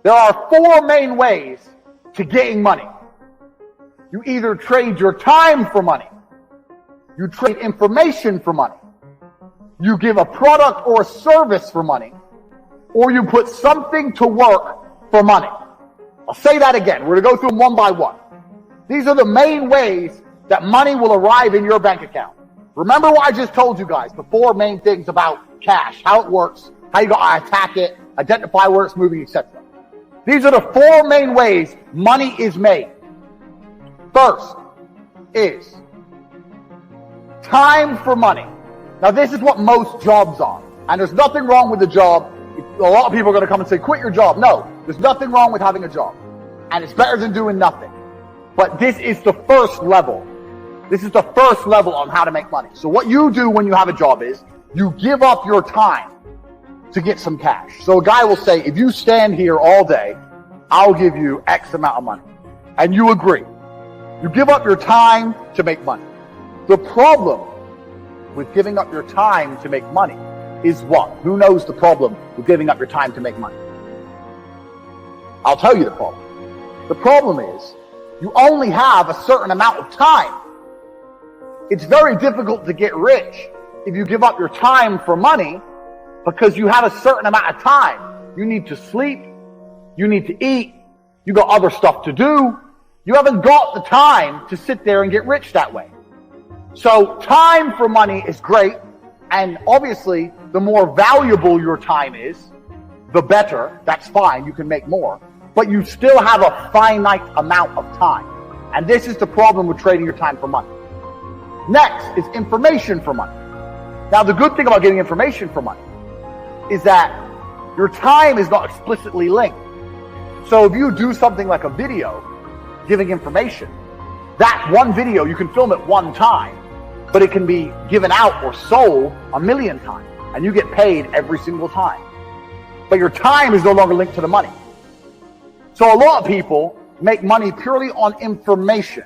There are four main ways to getting money. You either trade your time for money, you trade information for money, you give a product or a service for money, or you put something to work for money. I'll say that again. We're going to go through them one by one. These are the main ways that money will arrive in your bank account. Remember what I just told you guys, the four main things about cash, how it works, how you go attack it, identify where it's moving, etc. These are the four main ways money is made. First is time for money. Now this is what most jobs are. And there's nothing wrong with the job. A lot of people are going to come and say, quit your job. No, there's nothing wrong with having a job. And it's better than doing nothing. But this is the first level. This is the first level on how to make money. So what you do when you have a job is you give up your time to get some cash. So a guy will say, if you stand here all day, I'll give you X amount of money. And you agree. You give up your time to make money. The problem with giving up your time to make money is what? Who knows the problem with giving up your time to make money? I'll tell you the problem. The problem is you only have a certain amount of time. It's very difficult to get rich if you give up your time for money because you have a certain amount of time. You need to sleep. You need to eat. You got other stuff to do. You haven't got the time to sit there and get rich that way. So time for money is great. And obviously, the more valuable your time is, the better. That's fine. You can make more. But you still have a finite amount of time. And this is the problem with trading your time for money. Next is information for money. Now, the good thing about getting information for money is that your time is not explicitly linked. So if you do something like a video giving information, that one video, you can film it one time, but it can be given out or sold 1,000,000 times, and you get paid every single time. But your time is no longer linked to the money. So a lot of people make money purely on information.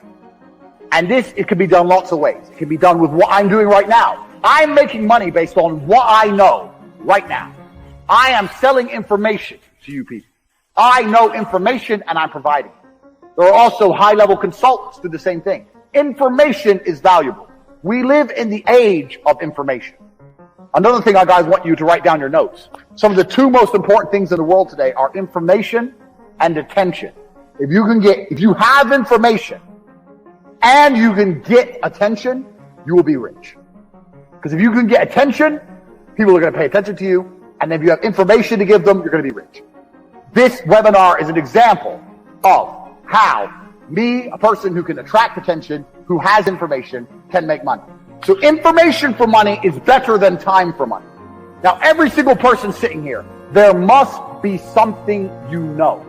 And it can be done lots of ways. It can be done with what I'm doing right now. I'm making money based on what I know right now. I am selling information to you people. I know information and I'm providing it. There are also high-level consultants who do the same thing. Information is valuable. We live in the age of information. Another thing I guys want you to write down your notes. Some of the two most important things in the world today are information and attention. If you have information and you can get attention, you will be rich. Because if you can get attention, people are going to pay attention to you. And if you have information to give them, you're going to be rich. This webinar is an example of how me, a person who can attract attention, who has information, can make money. So information for money is better than time for money. Now, every single person sitting here, there must be something you know.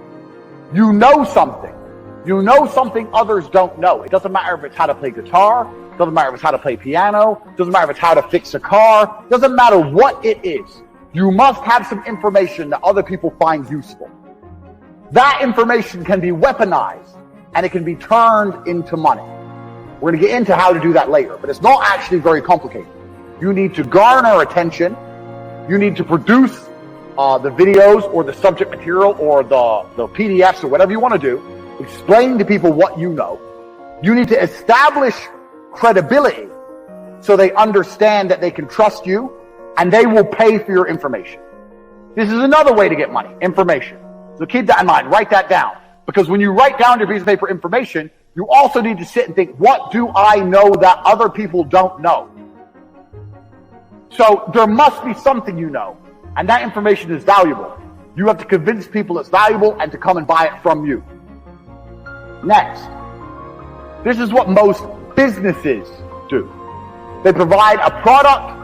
You know something. You know something others don't know. It doesn't matter if it's how to play guitar. It doesn't matter if it's how to play piano. It doesn't matter if it's how to fix a car. It doesn't matter what it is. You must have some information that other people find useful. That information can be weaponized and it can be turned into money. We're going to get into how to do that later, but it's not actually very complicated. You need to garner attention. You need to produce the videos or the subject material or the PDFs or whatever you want to do. Explain to people what you know. You need to establish credibility so they understand that they can trust you and they will pay for your information. This is another way to get money, information. So keep that in mind. Write that down. Because when you write down your piece of paper information, you also need to sit and think, what do I know that other people don't know? So there must be something you know, and that information is valuable. You have to convince people it's valuable and to come and buy it from you. Next, this is what most businesses do. They provide a product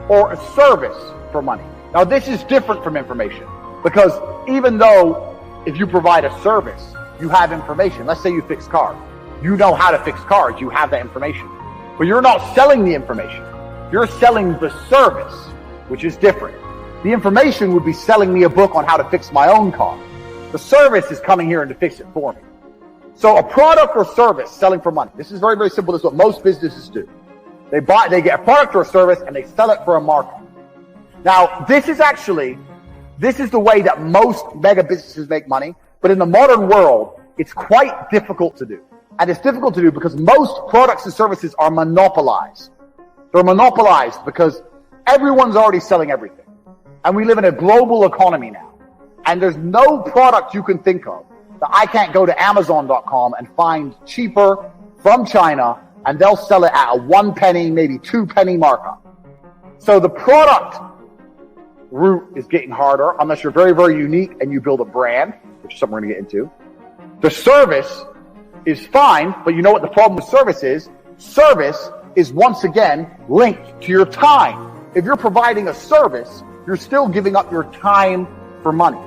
or a service for money. Now, this is different from information because even though if you provide a service, you have information. Let's say you fix cars. You know how to fix cars. You have that information. But you're not selling the information. You're selling the service, which is different. The information would be selling me a book on how to fix my own car. The service is coming here and to fix it for me. So a product or service selling for money. This is very, very simple. This is what most businesses do. They get a product or a service and they sell it for a markup. Now, this is actually This is the way that most mega businesses make money, but in the modern world, it's quite difficult to do. And it's difficult to do because most products and services are monopolized. They're monopolized because everyone's already selling everything. And we live in a global economy now. And there's no product you can think of that I can't go to Amazon.com and find cheaper from China, and they'll sell it at a 1 penny, maybe 2 penny markup. So the product route is getting harder unless you're very, very unique and you build a brand, which is something we're going to get into. The service is fine, but you know what the problem with service is? Service is once again linked to your time. If you're providing a service, you're still giving up your time for money.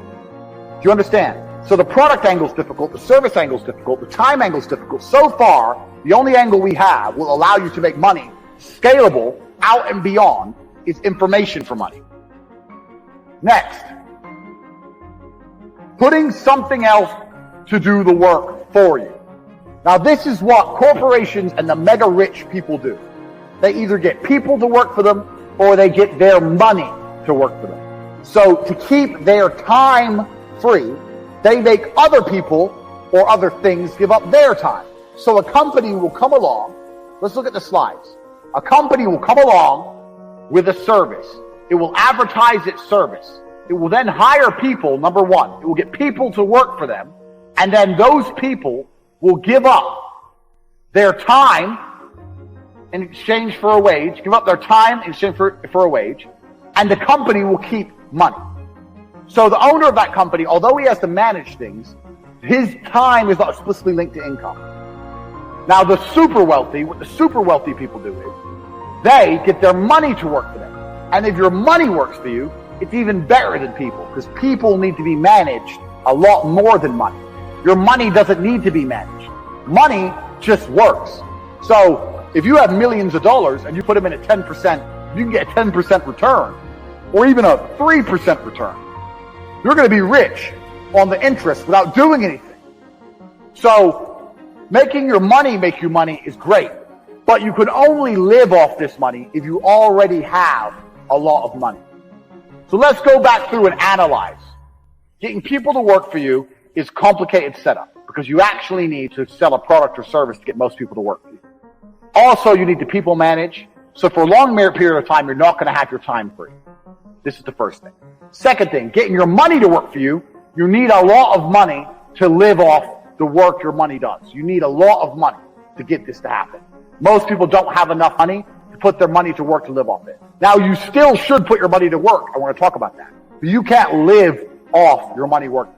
Do you understand? So the product angle is difficult, the service angle is difficult, the time angle is difficult. So far, the only angle we have will allow you to make money scalable out and beyond is information for money. Next, putting something else to do the work for you. Now this is what corporations and the mega rich people do. They either get people to work for them or they get their money to work for them. So to keep their time free, they make other people or other things give up their time. So a company will come along. Let's look at the slides. A company will come along with a service. It will advertise its service. It will then hire people, number one. It will get people to work for them. And then those people will give up their time in exchange for a wage, give up their time in exchange for a wage, and the company will keep money. So the owner of that company, although he has to manage things, his time is not explicitly linked to income. Now the super wealthy, what the super wealthy people do is, they get their money to work for them. And if your money works for you, it's even better than people, because people need to be managed a lot more than money. Your money doesn't need to be managed. Money just works. So if you have millions of dollars and you put them in at 10%, you can get a 10% return, or even a 3% return. You're going to be rich on the interest without doing anything. So making your money make you money is great, but you can only live off this money if you already have a lot of money. So let's go back through and analyze. Getting people to work for you is complicated setup because you actually need to sell a product or service to get most people to work for you. Also, you need to people manage. So for a long period of time, you're not going to have your time free. This is the first thing. Second thing, getting your money to work for you, you need a lot of money to live off the work your money does. You need a lot of money to get this to happen. Most people don't have enough money to put their money to work to live off it. Now, you still should put your money to work. I want to talk about that. But you can't live off your money working.